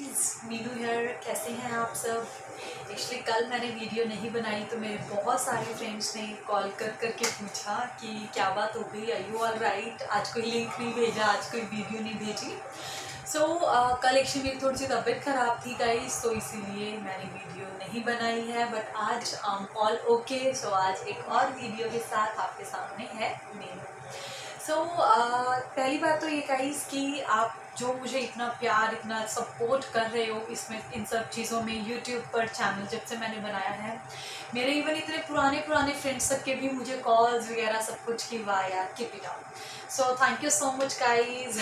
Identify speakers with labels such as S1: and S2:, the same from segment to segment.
S1: Guys, Meenu here. कैसे हैं आप सब? एक्चुअली कल मैंने वीडियो नहीं बनाई तो मेरे बहुत सारे फ्रेंड्स ने कॉल कर करके पूछा कि क्या बात हो गई, आर यू ऑल राइट? आज कोई लिंक नहीं भेजा, आज कोई वीडियो नहीं भेजी। कल एक्चुअली मेरी थोड़ी सी तबीयत ख़राब थी गाइस, तो इसीलिए मैंने वीडियो नहीं बनाई है। बट आज ऑल ओके। सो आज एक और वीडियो के साथ आपके सामने है मीनू। पहली बात तो ये गाइस कि आप जो मुझे इतना प्यार, इतना सपोर्ट कर रहे हो इसमें, इन सब चीज़ों में, यूट्यूब पर चैनल जब से मैंने बनाया है, मेरे इवन इतने पुराने फ्रेंड्स तक के भी मुझे कॉल्स वगैरह सब कुछ कि वाह यार, keep it up. So thank you so much guys.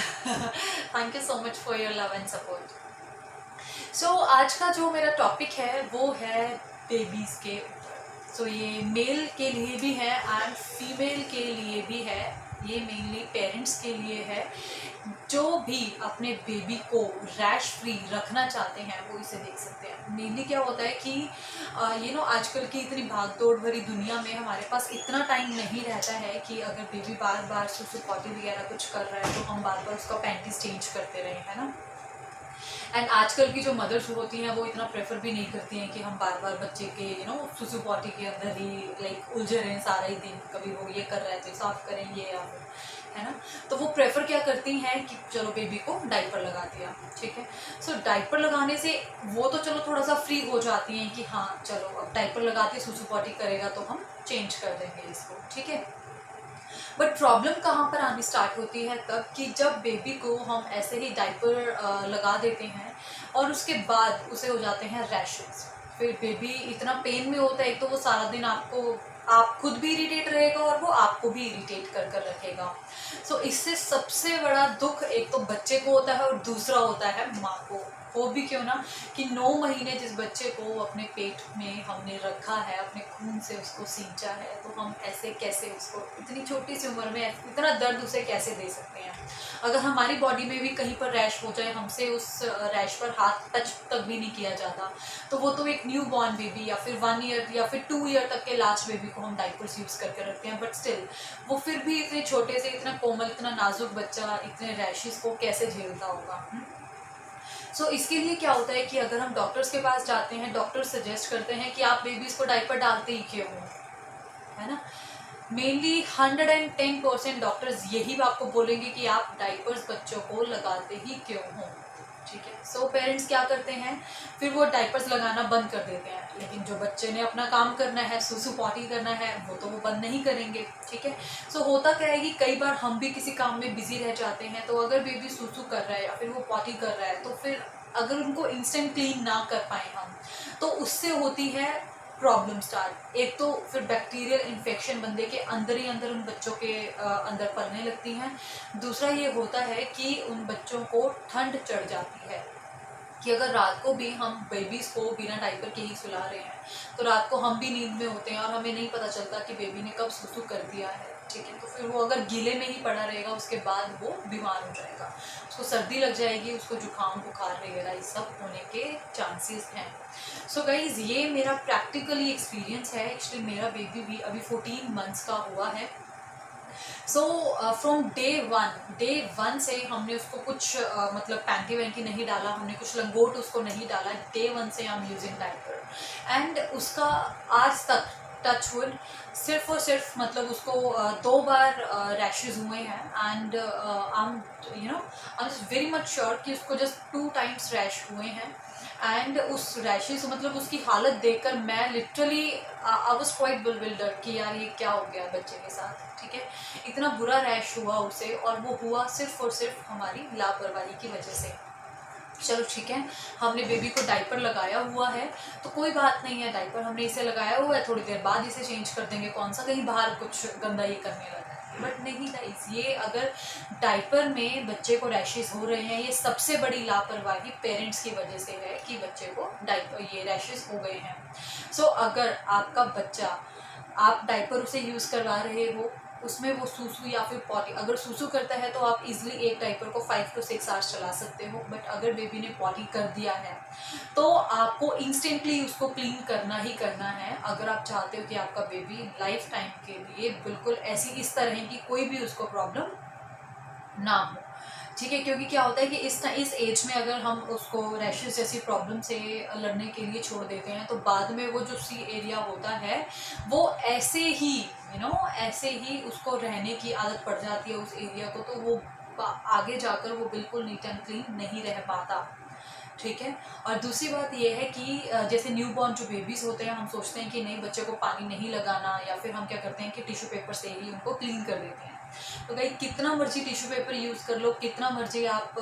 S1: Thank you so much for your love and support. आज का जो मेरा टॉपिक है वो है बेबीज़ के ऊपर। ये मेल के लिए भी है एंड फीमेल के लिए भी है। ये मेनली पेरेंट्स के लिए है जो भी अपने बेबी को रैश फ्री रखना चाहते हैं, वो इसे देख सकते हैं। मेनली क्या होता है कि आजकल की इतनी भागदौड़ भरी दुनिया में हमारे पास इतना टाइम नहीं रहता है कि अगर बेबी बार बार सुसु पॉटी वगैरह कुछ कर रहा है तो हम बार बार उसका पैंटीज चेंज करते रहे, है ना। एंड आजकल की जो मदर्स होती हैं वो इतना प्रेफर भी नहीं करती हैं कि हम बार बार बच्चे के सुसु पॉटी के अंदर ही उलझे रहें सारा ही दिन। कभी वो ये कर रहा है तो साफ करें ये, या फिर, है ना। तो वो प्रेफर क्या करती हैं कि चलो बेबी को डाइपर लगा दिया, ठीक है। डाइपर लगाने से वो तो चलो थोड़ा सा फ्री हो जाती हैं कि हाँ चलो अब डाइपर लगा के सुसु पॉटी करेगा तो हम चेंज कर देंगे इसको, ठीक है। बट प्रॉब्लम कहाँ पर आनी स्टार्ट होती है तब कि जब बेबी को हम ऐसे ही डाइपर लगा देते हैं और उसके बाद उसे हो जाते हैं रैशेस। फिर बेबी इतना पेन में होता है, एक तो वो सारा दिन आप खुद भी इरिटेट रहेगा और वो आपको भी इरिटेट कर कर रखेगा। इससे सबसे बड़ा दुख एक तो बच्चे को होता है और दूसरा होता है माँ को। वो भी क्यों ना कि 9 महीने जिस बच्चे को अपने पेट में हमने रखा है, अपने खून से उसको सींचा है, तो हम ऐसे कैसे उसको इतनी छोटी सी उम्र में इतना दर्द उसे कैसे दे सकते हैं। अगर हमारी बॉडी में भी कहीं पर रैश हो जाए, हमसे उस रैश पर हाथ टच तक भी नहीं किया जाता, तो वो तो एक न्यू बॉर्न बेबी या फिर 1 ईयर या फिर 2 ईयर तक के लास्ट बेबी को हम डाइपर्स यूज़ करके रखते हैं। बट स्टिल वो फिर भी इतने छोटे से, इतना कोमल, इतना नाजुक बच्चा इतने रैशेस को कैसे झेलता होगा। इसके लिए क्या होता है कि अगर हम डॉक्टर्स के पास जाते हैं, डॉक्टर सजेस्ट करते हैं कि आप बेबीज़ को डाइपर डालते ही क्यों हो, है ना। मेनली 110% डॉक्टर्स यही आपको बोलेंगे कि आप डाइपर्स बच्चों को लगाते ही क्यों हो, ठीक है। पेरेंट्स क्या करते हैं, फिर वो डाइपर्स लगाना बंद कर देते हैं, लेकिन जो बच्चे ने अपना काम करना है, सुसु पॉटी करना है, वो तो वो बंद नहीं करेंगे, ठीक है। होता क्या है कि कई बार हम भी किसी काम में बिजी रह जाते हैं, तो अगर बेबी सुसु कर रहा है या फिर वो पॉटी कर रहा है, तो फिर अगर उनको इंस्टेंट क्लीन ना कर पाए हम, तो उससे होती है प्रॉब्लम स्टार्ट। एक तो फिर बैक्टीरियल इन्फेक्शन बंदे के अंदर ही अंदर उन बच्चों के अंदर पलने लगती हैं। दूसरा ये होता है कि उन बच्चों को ठंड चढ़ जाती है कि अगर रात को भी हम बेबीज़ को बिना डाइपर के ही सुला रहे हैं, तो रात को हम भी नींद में होते हैं और हमें नहीं पता चलता कि बेबी ने कब सुसु कर दिया है, ठीक है। तो फिर वो अगर गीले में ही पड़ा रहेगा, उसके बाद वो बीमार हो जाएगा, उसको सर्दी लग जाएगी, उसको जुकाम बुखार वगैरह ये सब होने के चांसेस हैं। गाइज, ये मेरा प्रैक्टिकली एक्सपीरियंस है। एक्चुअली मेरा बेबी भी अभी 14 मंथ्स का हुआ है। फ्रॉम डे वन से हमने उसको कुछ मतलब पैंटी वैंटी नहीं डाला, हमने कुछ लंगोट उसको नहीं डाला। डे 1 से I am using diaper and उसका आज तक टचवुड सिर्फ और सिर्फ मतलब उसको 2 बार रैशेज हुए हैं। And I am very much sure कि उसको जस्ट 2 टाइम्स रैश हुए हैं। एंड उस रैशेज मतलब उसकी हालत देखकर मैं literally I was quite bewildered कि यार ये क्या हो गया बच्चे के साथ, ठीक है। इतना बुरा रैश हुआ उसे, और वो हुआ सिर्फ और सिर्फ हमारी लापरवाही की वजह से। चलो ठीक है, हमने बेबी को डाइपर लगाया हुआ है तो कोई बात नहीं है, डाइपर हमने इसे लगाया हुआ है, थोड़ी देर बाद इसे चेंज कर देंगे, कौन सा कहीं बाहर कुछ गंदा ये करने लगा है। बट नहीं गाइस, ये अगर डाइपर में बच्चे को रैशेस हो रहे हैं, ये सबसे बड़ी लापरवाही पेरेंट्स की वजह से है कि बच्चे को डाइपर ये रैशेस हो गए हैं। अगर आपका बच्चा, आप डाइपर उसे यूज़ करवा रहे हो, उसमें वो सूसू या फिर पॉटी, अगर सूसू करता है तो आप इजीली एक डाइपर को 5 to 6 आवर्स चला सकते हो। बट अगर बेबी ने पॉटी कर दिया है तो आपको इंस्टेंटली उसको क्लीन करना ही करना है, अगर आप चाहते हो कि आपका बेबी लाइफ टाइम के लिए बिल्कुल ऐसी इस तरह की कोई भी उसको प्रॉब्लम ना हो। ठीक है, क्योंकि क्या होता है कि इस एज में अगर हम उसको रैशेस जैसी प्रॉब्लम से लड़ने के लिए छोड़ देते हैं तो बाद में वो जो सी एरिया होता है वो ऐसे ही ऐसे ही उसको रहने की आदत पड़ जाती है उस एरिया को, तो वो आगे जाकर वो बिल्कुल नीट एंड क्लीन नहीं रह पाता। ठीक है। और दूसरी बात ये है कि जैसे न्यू बॉर्न जो बेबीज़ होते हैं, हम सोचते हैं कि नहीं बच्चे को पानी नहीं लगाना, या फिर हम क्या करते हैं कि टिश्यू पेपर से ही उनको क्लीन कर देते हैं। तो भाई कितना मर्जी टिश्यू पेपर यूज़ कर लो, कितना मर्जी आप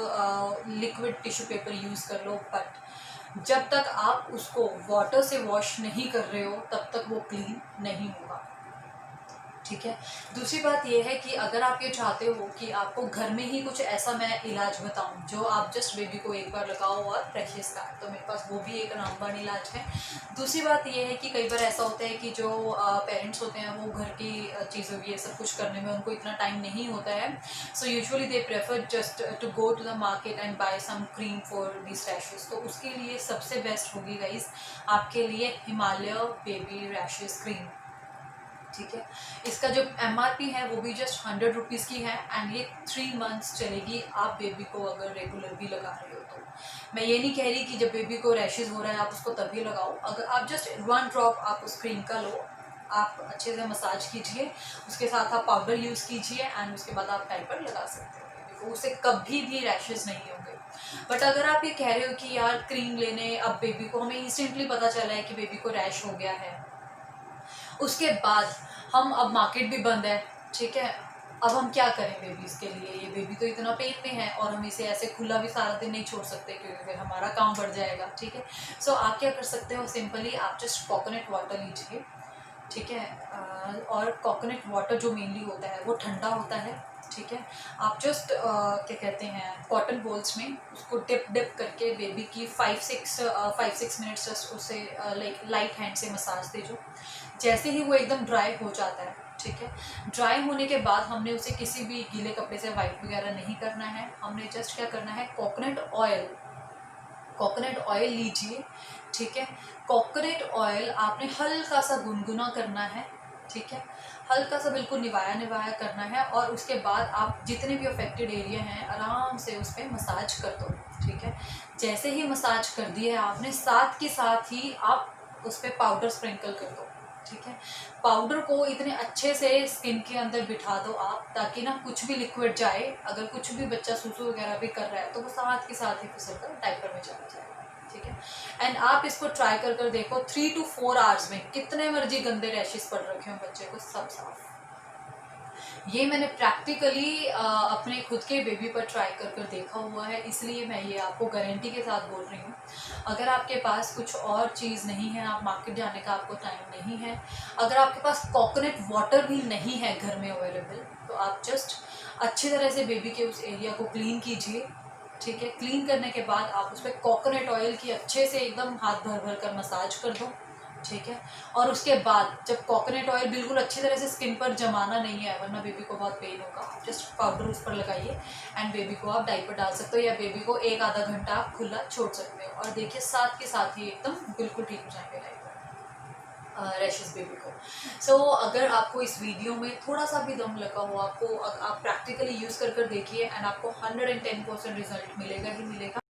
S1: लिक्विड टिश्यू पेपर यूज़ कर लो, बट जब तक आप उसको वाटर से वॉश नहीं कर रहे हो तब तक वो क्लीन नहीं होगा। ठीक है। दूसरी बात यह है कि अगर आप ये चाहते हो कि आपको घर में ही कुछ ऐसा मैं इलाज बताऊं जो आप जस्ट बेबी को एक बार लगाओ और रैशेस का, तो मेरे पास वो भी एक रामबाण इलाज है। दूसरी बात यह है कि कई बार ऐसा होता है कि जो पेरेंट्स होते हैं वो घर की चीज़ों की ये सब कुछ करने में उनको इतना टाइम नहीं होता है, so usually they prefer just to go to the market and buy some cream for this rashes. तो उसके लिए सबसे बेस्ट होगी गाइस आपके लिए हिमालय बेबी रैशेस क्रीम। ठीक है। इसका जो MRP है वो भी जस्ट 100 रुपीज़ की है, एंड ये 3 मंथ्स चलेगी आप बेबी को अगर रेगुलर भी लगा रहे हो तो। मैं ये नहीं कह रही कि जब बेबी को रैशेज हो रहा है आप उसको तभी लगाओ, अगर आप जस्ट 1 ड्रॉप आप उस क्रीम का लो, आप अच्छे से मसाज कीजिए, उसके साथ आप पाउडर यूज़ कीजिए, एंड उसके बाद आप डायपर लगा सकते हो बेबी को, उससे कभी भी रैशेज नहीं होंगे। बट अगर आप ये कह रहे हो कि यार क्रीम लेने अब बेबी को, हमें इंस्टेंटली पता चला है कि बेबी को रैश हो गया है, उसके बाद हम अब मार्केट भी बंद है, ठीक है, अब हम क्या करें बेबीज़ के लिए, ये बेबी तो इतना पेन में है और हम इसे ऐसे खुला भी सारा दिन नहीं छोड़ सकते क्योंकि फिर हमारा काम बढ़ जाएगा। ठीक है। सो आप क्या कर सकते हो, सिंपली आप जस्ट कोकोनट वाटर लीजिए। ठीक है। और कोकोनट वाटर जो मेनली होता है वो ठंडा होता है। ठीक है। आप जस्ट क्या कहते हैं कॉटन बॉल्स में उसको डिप करके बेबी की 5-6 मिनट्स जस्ट उसे लाइट हैंड से मसाज दीजिए। जैसे ही वो एकदम ड्राई हो जाता है, ठीक है, ड्राई होने के बाद हमने उसे किसी भी गीले कपड़े से वाइप वगैरह नहीं करना है, हमने जस्ट क्या करना है कोकोनट ऑयल लीजिए। ठीक है। कोकोनट ऑयल आपने हल्का सा गुनगुना करना है। ठीक है। हल्का सा बिल्कुल निवाया निवाया करना है, और उसके बाद आप जितने भी अफेक्टेड एरिया हैं आराम से उस पर मसाज कर दो। ठीक है। जैसे ही मसाज कर दिया है आपने, साथ के साथ ही आप उस पर पाउडर स्प्रिंकल कर दो। ठीक है। पाउडर को इतने अच्छे से स्किन के अंदर बिठा दो आप, ताकि ना कुछ भी लिक्विड जाए, अगर कुछ भी बच्चा सूसू वगैरह भी कर रहा है तो वो साथ के साथ ही फिसल कर डायपर में चला जाएगा। ठीक है। एंड आप इसको ट्राई कर देखो, 3 to 4 आवर्स में कितने मर्जी गंदे रैशेस पड़ रखे हो बच्चे को, सब साफ। ये मैंने प्रैक्टिकली अपने खुद के बेबी पर ट्राई कर देखा हुआ है, इसलिए मैं ये आपको गारंटी के साथ बोल रही हूँ। अगर आपके पास कुछ और चीज़ नहीं है, आप मार्केट जाने का आपको टाइम नहीं है, अगर आपके पास कोकोनट वाटर भी नहीं है घर में अवेलेबल, तो आप जस्ट अच्छी तरह से बेबी के उस एरिया को क्लीन कीजिए। ठीक है। क्लीन करने के बाद आप उस पर कोकोनट ऑयल की अच्छे से एकदम हाथ भर भर कर मसाज कर दो। ठीक है। और उसके बाद जब कोकोनट ऑयल बिल्कुल अच्छी तरह से स्किन पर जमाना नहीं है, वरना बेबी को बहुत पेन होगा, जस्ट पाउडर उस पर लगाइए एंड बेबी को आप डायपर डाल सकते हो, या बेबी को 1-आधा घंटा आप खुला छोड़ सकते हो, और देखिए साथ के साथ ही एकदम बिल्कुल ठीक हो जाएंगे डायपर रैशेस बेबी को। सो अगर आपको इस वीडियो में थोड़ा सा भी दम लगा हो, आपको आप प्रैक्टिकली यूज़ कर देखिए, एंड आपको 110% रिजल्ट मिलेगा ही मिलेगा।